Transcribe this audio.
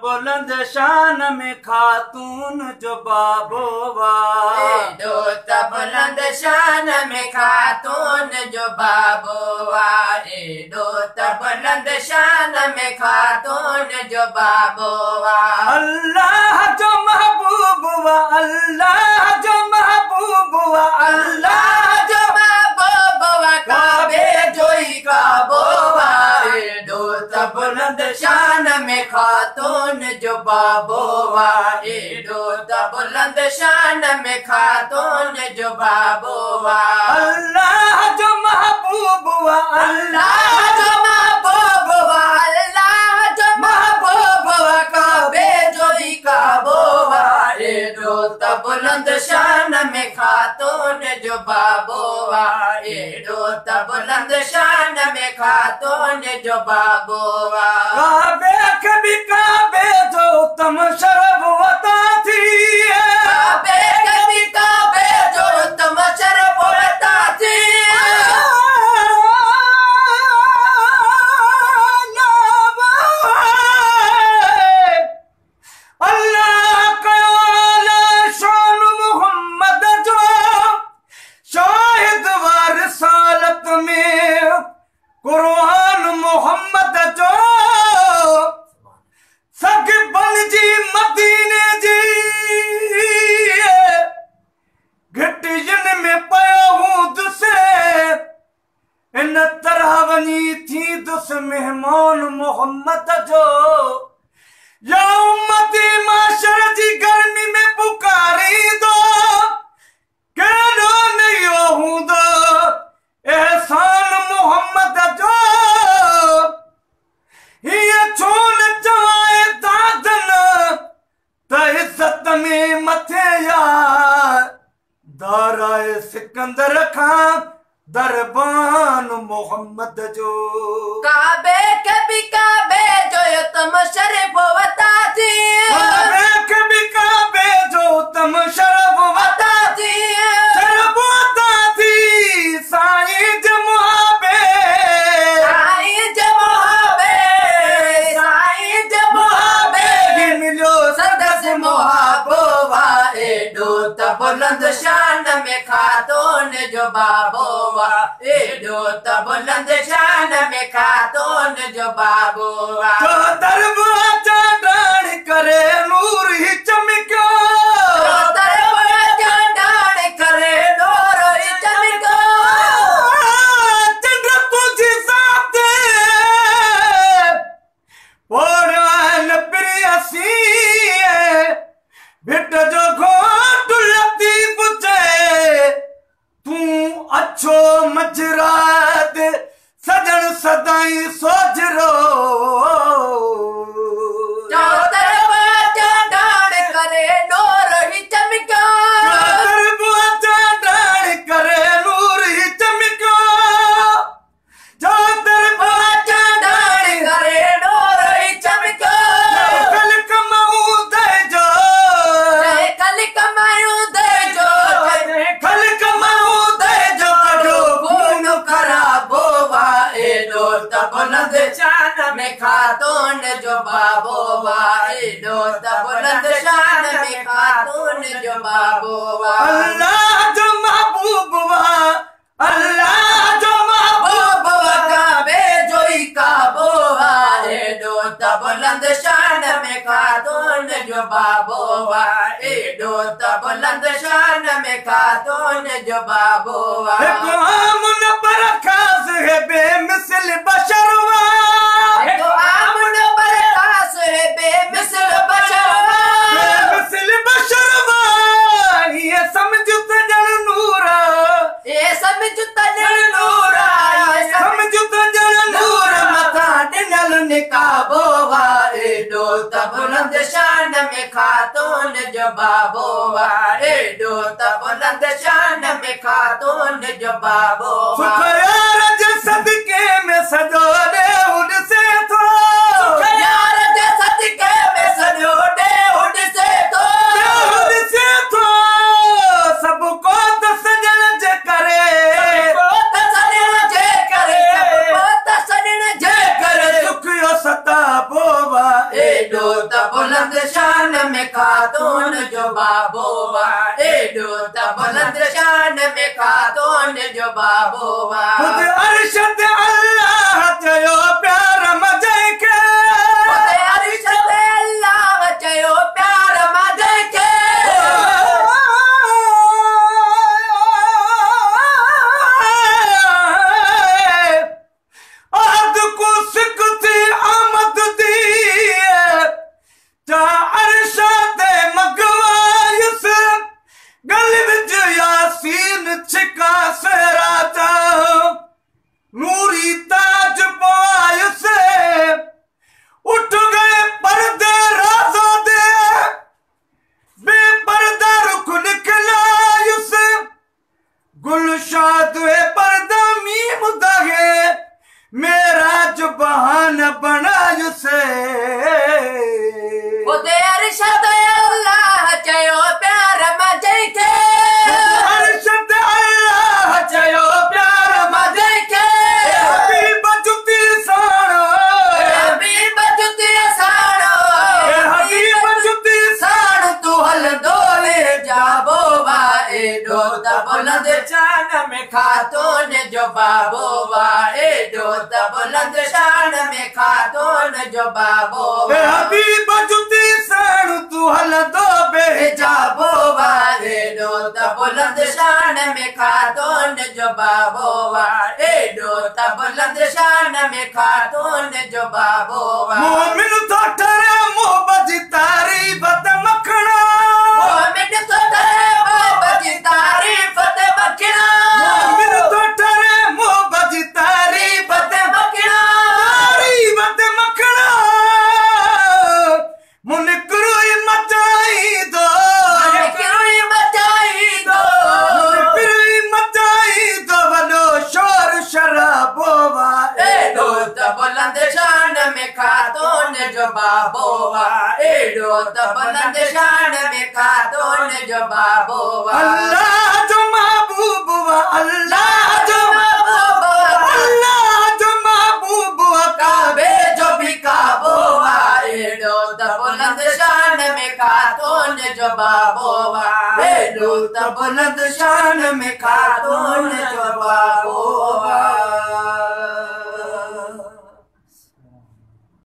बुलंद शान में खातून जो बाबोवा, बुलंद शान में खातून जो बाबोवा, बुलंद शान में खातून जो बाबोवा। अल्लाह जो महबूबवा, अल्लाह जो महबूबवा, अल्लाह जो महबूबवा, काबे जोई काबोवा। बुलंद शान में खातून जो बाबोवा, बुलंद शान में खातून जो बाबोवा। अल्लाह जो महबूबवा, अल्लाह जो महबूबवा, अल्लाह जो महबूबवा, काबे जोई काबोवा। बुलंद शान में खातून जो बाबोवा, बुलंद शान में खातून जो बाबोवा। काबे कभी काबे जो तम शरफ वता थी, काबे कभी काबे जो तम शरफ वता थी। अल्लाह का शान मोहम्मद जो शाहिद व रिसालत में, कुरान मोहम्मद जो सग बन जी मदीने जी। घटिजन में पया हूँ दुसे इन तरह वनी थी दुस मेहमान मोहम्मद जो। या उम्मती माशर जी गर्मी में पुकारी दो, कहना नहीं हूँ दो एहसान मोहम्मद जो। ये छोन चवाए दादन त इज्जत में मथे यार, दाराए सिकंदर खां दरबान मोहम्मद जो। काबे कभी काबे जो तुम शरीफ वता थी, काबे कभी काबे जो तुम शरफ वता थी। शरफ वता थी। साईं जमुआबे, साईं जमुआबे, साईं जमुआबे, मिलो सदस मोहबोवा। बुलंद शान में खातून जो बाबोवा, बुलंद शान में खातून जो बाबोवा। तो दरवाजा डाण करे नूर ही चमको, दरवाजा डाण करे नूर ही चमको। चंद्र तुझी साथे पोड़ान प्रियसी, भिट जो घोट लती पुछे तू अच्छो मजरात सजन सदाई सोजरो। दरवाजा डाण करे नूर ही चमको, दरवाजा डाण करे नूर ही चमको। जो दरवाजा डाण करे नूर ही चमको। कल कमाऊ दे जो, कल कमायूं दे जो, कल कमाऊ दे जो, करो खून खराबोवा। बुलंद शान में खातून जो बाबोवा, बुलंद शान में खातून जो बाबोवा। अल्लाह जो महबूबवा, अल्लाह जो महबूबवा, काबे जोई काबोवा। बुलंद शान में खातून जो बाबोवा, बुलंद शान में खातून जो बाबोवा। आमुन पर खास है बेमिसल बशरवा, आमुन पर खास है बेमिसल बशरवा। बेमिसल बशरवा, ये समझ तजन नूरा, ये समझ तजन नूरा, ये समझ तजन नूरा। मथा डिनल निकाबोवा। बुलंद शान में खातून जो बाबोवा, बुलंद शान में खातून जो बाबोवा। सुखयार सदके में सजो दे उनसे तो, यार सदके में सजो दे उनसे तो, उनसे तो सबको तो सजन जे करे। में खातून जो बाबोवा खुद अरशद अल्लाह चयो प्यार मजे के खुद अरशद अल्लाह चयो प्यार मजे के आद को सिकती आमद दी ता अरशद मगवायुस गल विच यासीन छिका सराता नूरी ताज पायुस उठ गए पर्दे राजा दे बेपर्दा रुख निकलायुस गुलशाद पर्दा मीम दगे मेरा जो बहाना बनायुस खुद अरशद अल्लाह चयो प्यार मजे के अरशद अल्लाह चयो प्यार मजे के हबीब जुती साणो हबीब जुती साणो हबीब जुती साण तू हल दोले जाबोवा एडो त बुलंद शान में खातून जो बाबोवा एडो त बुलंद शान में खातून जो बाबोवा हबीब जुती साणो तू हल दो जाबोवा एडो त बुलंद शान में खातून जो बाबोवा एडो त बुलंद शान में खातून जो बाबोवा मोमिन तो ठरे मोहब्बत तारीफ त मखना मोमिन तो ठरे मोहब्बत तारीफ त मखना मोमिन तो ठरे मोहब्बत तारीफ त मखना तारीफ त मखना मुनकरुई मचाई दो मुनकरुई मचाई दो मुनकरुई मचाई दो वलो शोर शराबोवा एडो त बुलंद शान में खातून जो बाबोवा एडो त बुलंद शान में खातून जो बाबोवा अल्लाह जो महबूब वा अल्लाह जो महबूब अल्लाह जो महबूब वा काबे जो भी काबोवा एडो त बुलंद शान में खातून जो बाबोवा एडो त बुलंद शान में खातून जो बाबोवा